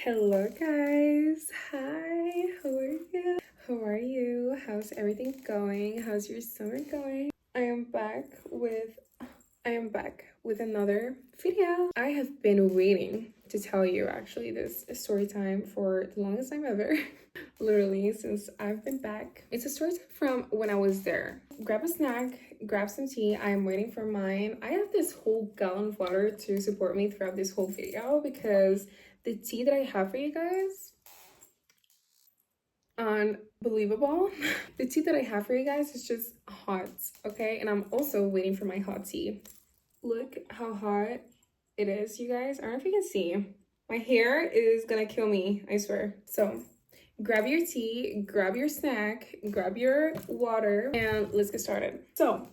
Hello guys, hi, how are you? How's everything going? How's your summer going? I am back with another video. I have been waiting to tell you actually this story time for the longest time ever. Literally since I've been back. It's a story time from when I was there. Grab a snack, grab some tea. I am waiting for mine. I have this whole gallon of water to support me throughout this whole video because the tea that I have for you guys, unbelievable. The tea that I have for you guys is just hot, okay? And I'm also waiting for my hot tea. Look how hot it is, you guys. I don't know if you can see. My hair is gonna kill me, I swear. So grab your tea, grab your snack, grab your water, and let's get started. So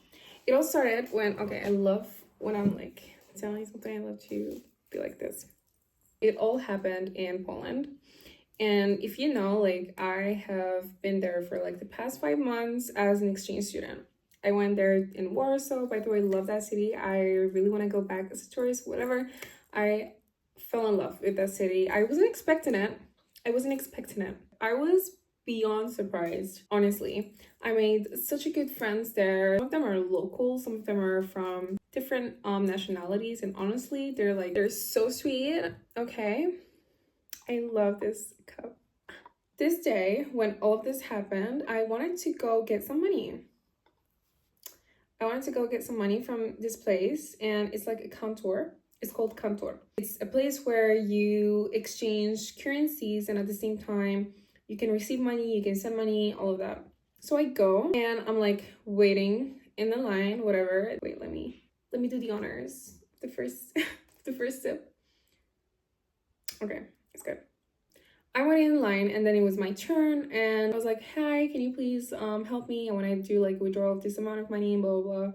it all started when, okay, I love when I'm like telling you something, I love to be like this. It all happened in Poland. And if you know, like I have been there for like the past 5 months as an exchange student. I went there in Warsaw. By the way, I love that city. I really want to go back as a tourist, whatever. I fell in love with that city. I wasn't expecting it. I was beyond surprised, honestly. I made such a good friends there. Some of them are local, some of them are from different nationalities, and honestly, they're so sweet. Okay, I love this cup. This day, when all of this happened, I wanted to go get some money. From this place, and it's like a kantor. It's called kantor. It's a place where you exchange currencies, and at the same time, you can receive money, you can send money, all of that. So I go, and I'm like waiting in the line, whatever. Wait, let me do the honors. The first sip. Okay, it's good. I went in line, and then it was my turn, and I was like, hi, can you please help me? I want to do like withdrawal of this amount of money, blah, blah, blah.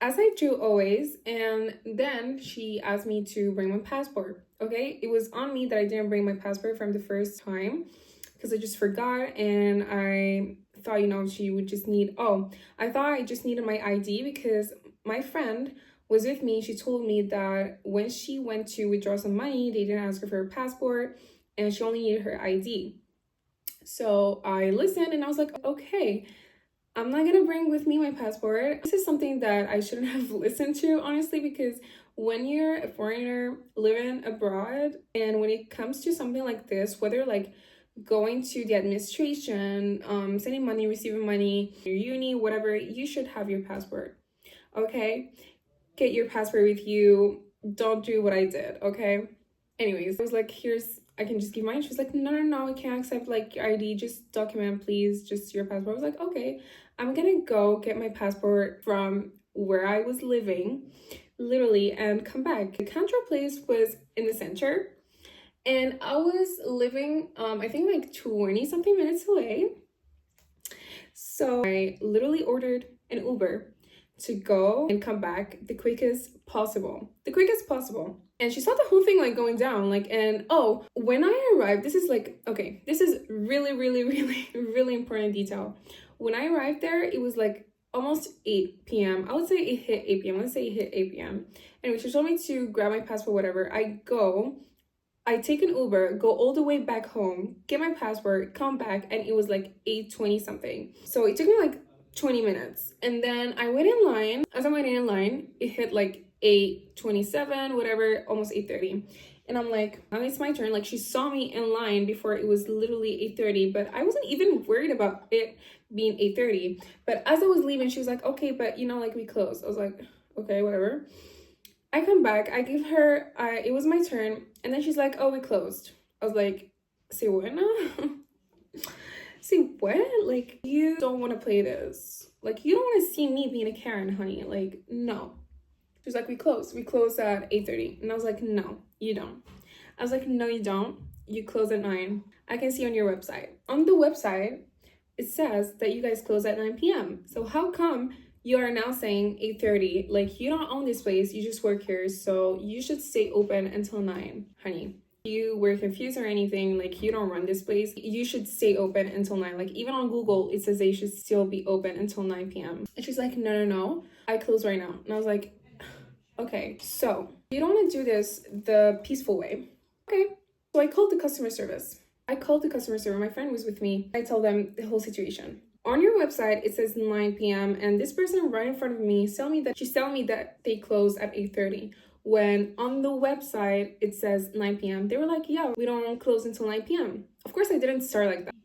As I do always, and then she asked me to bring my passport, okay? It was on me that I didn't bring my passport from the first time because I just forgot, and I thought, she would just need, I thought I just needed my ID because my friend was with me. She told me that when she went to withdraw some money, they didn't ask her for her passport, and she only needed her ID. So I listened, and I was like, okay, I'm not gonna bring with me my passport. This is something that I shouldn't have listened to, honestly, because when you're a foreigner living abroad, and when it comes to something like this, whether like going to the administration, sending money, receiving money, your uni, whatever, you should have your passport, okay? Get your passport with you. Don't do what I did, okay? Anyways, I was like, I can just give mine. She was like, no, I can't accept like your ID, just document, please, just your passport. I was like, okay, I'm gonna go get my passport from where I was living, literally, and come back. The counter place was in the center, and I was living, I think like 20 something minutes away. So I literally ordered an Uber to go and come back the quickest possible. And she saw the whole thing like going down, like, and when I arrived, this is like, okay, this is really, really, really, really important detail. When I arrived there, it was like almost 8 p.m. I would say it hit 8 p.m. Let's say it hit 8 p.m. Anyway, she told me to grab my passport, whatever. I take an Uber, go all the way back home, get my passport, come back, and it was like 8:20 something. So it took me like 20 minutes. And then I wait in line. As I'm waiting in line, it hit like 8:27, whatever, almost 8:30. And I'm like, now it's my turn. Like, she saw me in line before it was literally 8:30, but I wasn't even worried about it being 8:30. But as I was leaving, she was like, okay, but like we closed. I was like, okay, whatever. I come back, I give her, it was my turn, and then she's like, oh, we closed. I was like, say what now? Say what? Like, you don't want to play this. Like, you don't want to see me being a Karen, honey. Like, no. She was like, we closed at 8:30. And I was like, no, you don't. I was like, no, you don't. You close at 9. I can see on your website. On the website, it says that you guys close at 9 p.m. So how come you are now saying 8:30? Like, you don't own this place, you just work here, so you should stay open until 9, honey. You were confused or anything, like, you don't run this place, you should stay open until 9. Like, even on Google, it says they should still be open until 9 p.m. And she's like, no, I close right now. And I was like, okay, so you don't want to do this the peaceful way. Okay, So I called the customer service. My friend was with me. I told them the whole situation. On your website, it says 9 p.m. and this person right in front of me is telling me that they close at 8:30. When on the website, it says 9 p.m. They were like, yeah, we don't close until 9 p.m. Of course, I didn't start like that.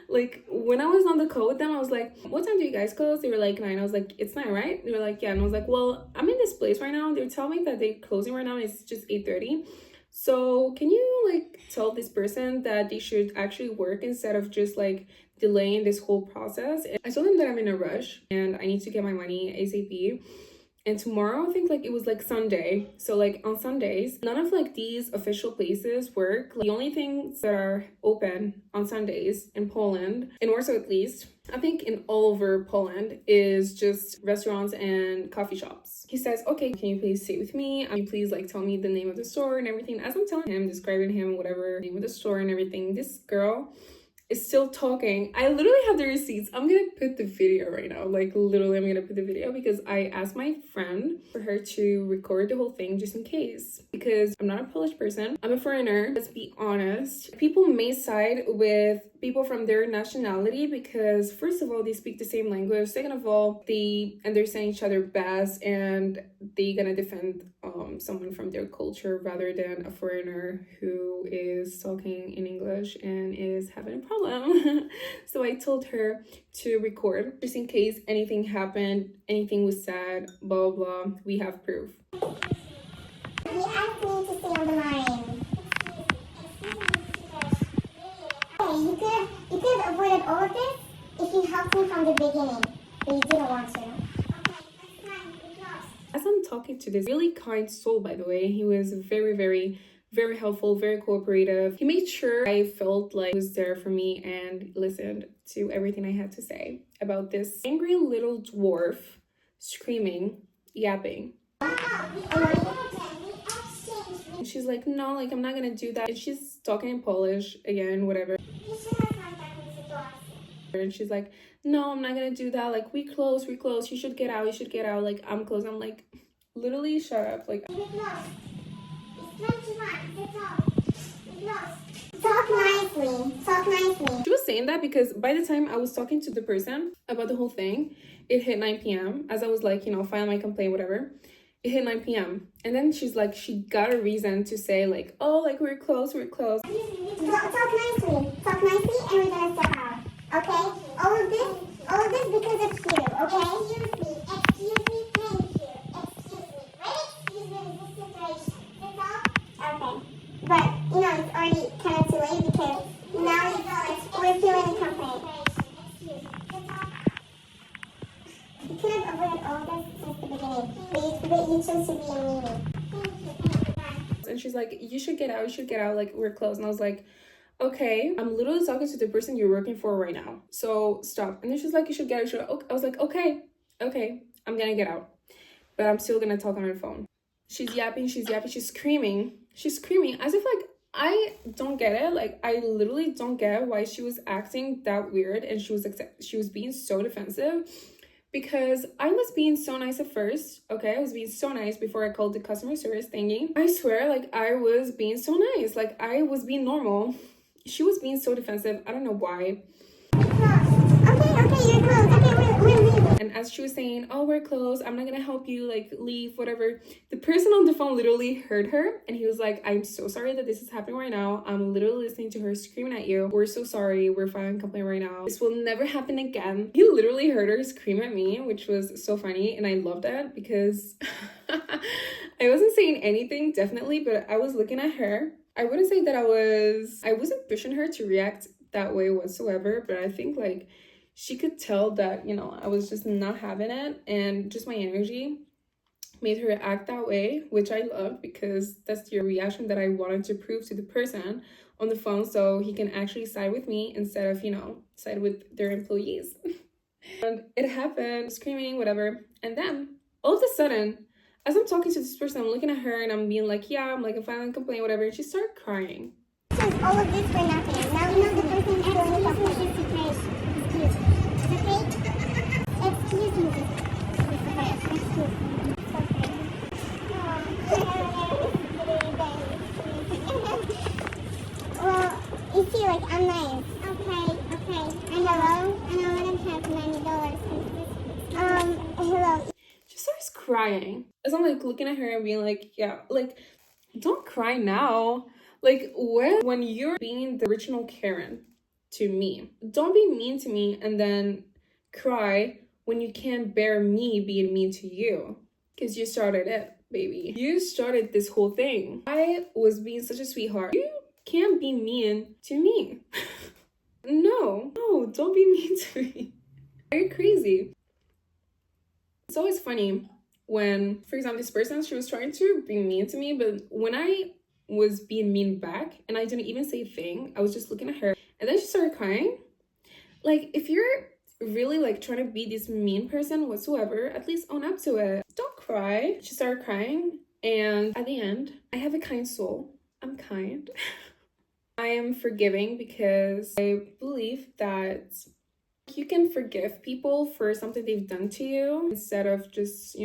Like, when I was on the call with them, I was like, what time do you guys close? They were like 9. I was like, it's 9, right? They were like, yeah. And I was like, well, I'm in this place right now. They're telling me that they're closing right now and it's just 8:30. So can you like tell this person that they should actually work instead of just like delaying this whole process? And I told them that I'm in a rush and I need to get my money ASAP. And tomorrow, I think like it was like Sunday. So like on Sundays, none of like these official places work. Like, the only things that are open on Sundays in Poland, in Warsaw at least, I think in all over Poland, is just restaurants and coffee shops. He says, okay, can you please stay with me? Can you please like tell me the name of the store and everything? As I'm telling him, describing him, whatever, name of the store and everything, this girl is still talking. I literally have the receipts. I'm gonna put the video right now. Like, literally, I'm gonna put the video because I asked my friend for her to record the whole thing just in case. Because I'm not a Polish person. I'm a foreigner. Let's be honest. People may side with people from their nationality because, first of all, they speak the same language. Second of all, they understand each other best and they're gonna defend someone from their culture rather than a foreigner who is talking in English and is having a problem. So I told her to record just in case anything happened, anything was said, blah blah. We have proof. He asked me to stay on the line. Hey, you could have avoided all of this if you helped me from the beginning, but you didn't want to. As I'm talking to this really kind soul, by the way, he was very helpful, very cooperative. He made sure I felt like he was there for me and listened to everything I had to say about this angry little dwarf screaming, yapping. And she's like, no, like, I'm not gonna do that. And she's talking in Polish again, whatever. And she's like, no, I'm not gonna do that. Like, we close. You should get out. Like, I'm closed. I'm like, literally, shut up. Like, Talk nicely. She was saying that because by the time I was talking to the person about the whole thing, it hit 9 p.m. As I was like, file my complaint, whatever. It hit 9 p.m. And then she's like, she got a reason to say like, oh, like, we're closed. Talk nicely, and we're gonna step out. Okay? All of this because of you, okay? Excuse me, thank you. Excuse me in this situation. That's all? Okay. But, it's already kind of too late because now we're feeling a complaint. You could have avoided all of this since the beginning, but you chose to be a meanie. And she's like, you should get out, like, we're closed. And I was like, okay, I'm literally talking to the person you're working for right now, so stop. And then she's like, you should get out. I was like, okay, I'm gonna get out, but I'm still gonna talk on her phone. She's yapping, she's screaming as if like, I don't get it. Like, I literally don't get why she was acting that weird and she was being so defensive. Because I was being so nice at first, okay? I was being so nice before I called the customer service thingy. I swear, like, I was being so nice. Like, I was being normal. She was being so defensive. I don't know why. Okay, you're closed. Okay, we're leaving. And as she was saying, oh, we're closed, I'm not gonna help you, like, leave, whatever. The person on the phone literally heard her. And he was like, I'm so sorry that this is happening right now. I'm literally listening to her screaming at you. We're so sorry. We're filing a complaint right now. This will never happen again. He literally heard her scream at me, which was so funny. And I loved that because I wasn't saying anything, definitely, but I was looking at her. I wouldn't say that I wasn't pushing her to react that way whatsoever, but I think like she could tell that, I was just not having it, and just my energy made her act that way, which I loved because that's the reaction that I wanted to prove to the person on the phone so he can actually side with me instead of, side with their employees. And it happened, screaming, whatever. And then all of a sudden, as I'm talking to this person, I'm looking at her and I'm being like, yeah, I'm like, I'm filing a complaint, whatever. And she started crying. All of this for nothing. Now we know the person is going to complete this situation. Excuse me. crying. As I'm like looking at her and being like, yeah, like, don't cry now. Like, when you're being the original Karen to me, don't be mean to me and then cry when you can't bear me being mean to you. Because you started it, baby. You started this whole thing. I was being such a sweetheart. You can't be mean to me. No, don't be mean to me. Are you crazy? It's always funny when, for example, this person, she was trying to be mean to me, but when I was being mean back and I didn't even say a thing, I was just looking at her and then she started crying. Like, if you're really like trying to be this mean person whatsoever, at least own up to it. Don't cry. She started crying, and at the end, I have a kind soul. I'm kind. I am forgiving because I believe that you can forgive people for something they've done to you instead of just,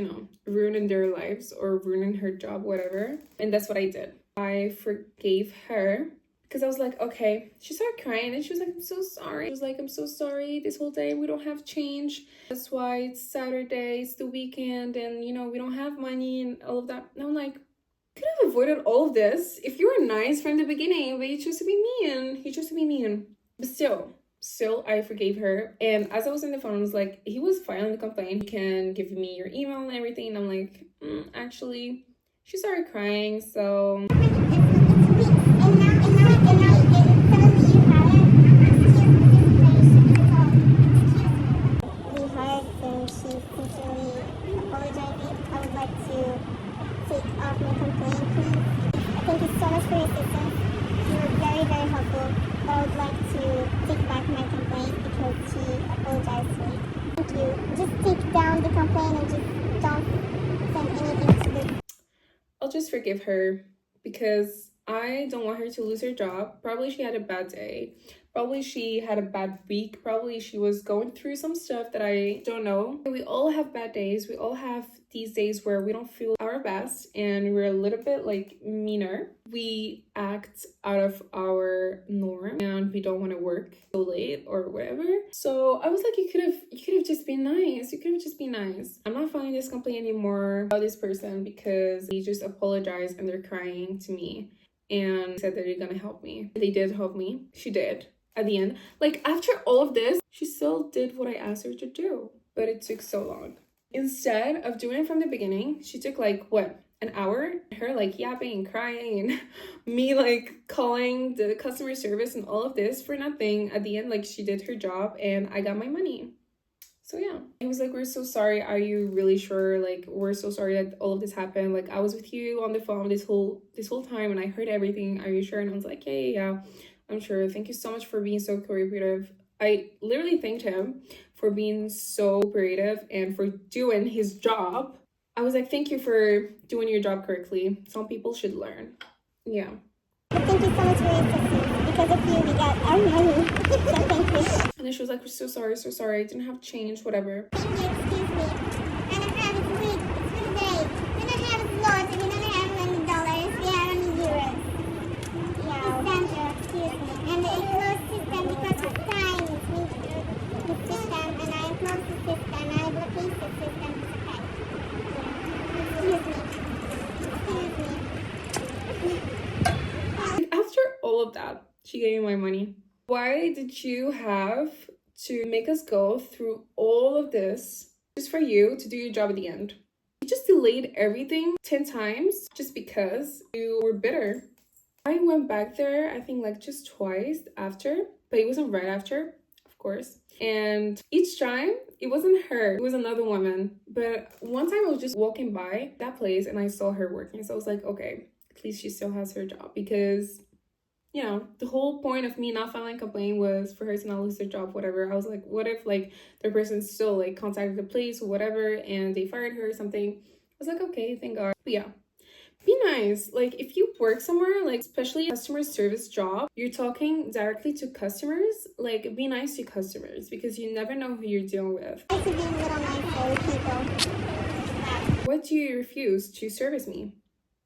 ruining their lives or ruining her job, whatever. And that's what I did. I forgave her because I was like, okay. She started crying and she was like, I'm so sorry. She was like, I'm so sorry. This whole day we don't have change. That's why it's Saturday, it's the weekend, and we don't have money and all of that. And I'm like, could have avoided all of this if you were nice from the beginning, but you chose to be mean. You chose to be mean. But still, I forgave her. And as I was on the phone, I was like, he was filing the complaint. You can give me your email and everything. And I'm like, actually, she started crying, so. Thank you so much for your assistance. You were very, very helpful. But I would like to take back my complaint because she apologized to me. Thank you. Just take down the complaint and just don't send anything to the... I'll just forgive her because I don't want her to lose her job. Probably she had a bad day. Probably she had a bad week. Probably she was going through some stuff that I don't know. We all have bad days. We all have these days where we don't feel our best and we're a little bit like meaner. We act out of our norm and we don't want to work so late or whatever. So I was like, you could have just been nice. You could have just been nice. I'm not filing this complaint anymore about this person because they just apologized and they're crying to me and said that they're gonna help me. They did help me. She did. At the end, like after all of this, she still did what I asked her to do, but it took so long. Instead of doing it from the beginning, she took like what, an hour? Her like yapping and crying and me like calling the customer service and all of this for nothing. At the end, like she did her job and I got my money. So yeah, he was like, we're so sorry. Are you really sure? Like, we're so sorry that all of this happened. Like, I was with you on the phone this whole time and I heard everything. Are you sure? And I was like, yeah. I'm sure. Thank you so much for being so cooperative. I literally thanked him for being so cooperative and for doing his job. I was like, thank you for doing your job correctly. Some people should learn. Yeah. Thank you so much for your assistance. Because of you, we got our money. So thank you. And then she was like, we're so sorry. I didn't have change, whatever. Thank you, excuse me. I don't have it week. It's for the day. We don't have it lots. We don't have any dollars. We have only euros. Yeah. Sandra, excuse me. And the closed system because of time. The system, and I closed the system. I blockade the system. Excuse me. After all of that, she gave me my money. Why did you have to make us go through all of this just for you to do your job at the end? You just delayed everything 10 times just because you were bitter. I went back there, I think like just twice after, but it wasn't right after, of course. And each time, it wasn't her, it was another woman. But one time I was just walking by that place and I saw her working. So I was like, okay, at least she still has her job because, the whole point of me not filing a complaint was for her to not lose her job, whatever. I was like, what if like the person still like contacted the police or whatever and they fired her or something? I was like, okay, thank God. But yeah. Be nice. Like if you work somewhere, like especially a customer service job, you're talking directly to customers, like be nice to customers because you never know who you're dealing with. I like to be a little nicer with people. What do you refuse to service me?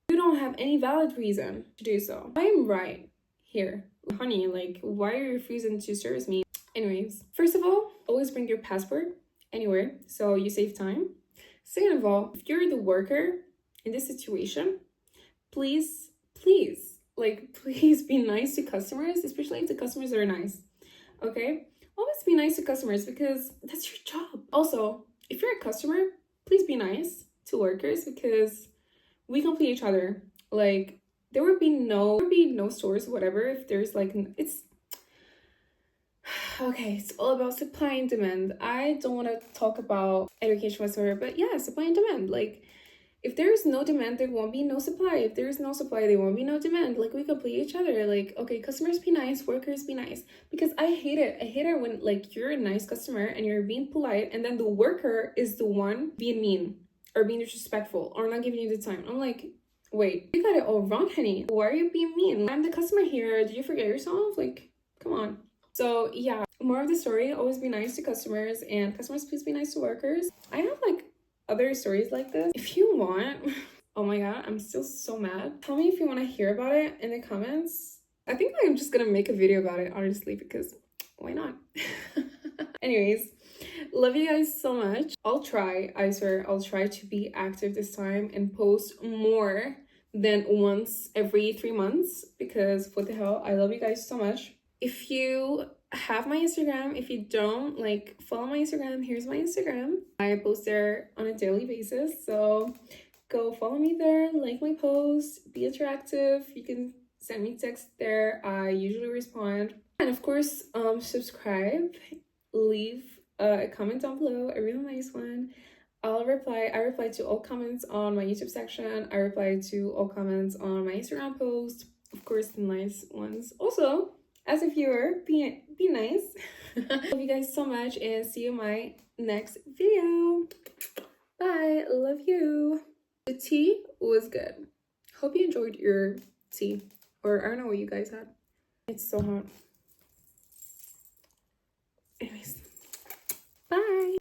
You don't have any valid reason to do so. I am right here. Honey, like why are you refusing to service me? Anyways, first of all, always bring your passport anywhere so you save time. Second of all, if you're the worker in this situation, please be nice to customers, especially if the customers are nice. Okay, always be nice to customers because that's your job. Also, if you're a customer, please be nice to workers because we complete each other. Like, there would be no stores, whatever, if there's like, it's okay, it's all about supply and demand. I don't want to talk about education whatsoever, but yeah, supply and demand. Like, if there is no demand, there won't be no supply. If there is no supply, there won't be no demand. Like, we complete each other. Like, okay, customers be nice, workers be nice. Because I hate it. I hate it when, like, you're a nice customer and you're being polite, and then the worker is the one being mean or being disrespectful or not giving you the time. I'm like, wait, you got it all wrong, honey. Why are you being mean? I'm the customer here. Did you forget yourself? Like, come on. So yeah, more of the story, always be nice to customers, and customers, please be nice to workers. I have like other stories like this. If you want, oh my god, I'm still so mad. Tell me if you want to hear about it in the comments. I think I'm just gonna make a video about it, honestly, because why not? Anyways, love you guys so much. I'll try, I swear, I'll try to be active this time and post more than once every 3 months, because what the hell, I love you guys so much. If you have my Instagram, if you don't, like, follow my Instagram, here's my Instagram. I post there on a daily basis, so go follow me there, like my posts, be interactive. You can send me text there, I usually respond. And of course, subscribe, leave a comment down below, a really nice one. I reply to all comments on my YouTube section. I reply to all comments on my Instagram post, of course, the nice ones. Also, as a viewer, be nice. Love you guys so much, and see you in my next video. Bye. Love you. The tea was good. Hope you enjoyed your tea, or I don't know what you guys had. It's so hot. Anyways, bye.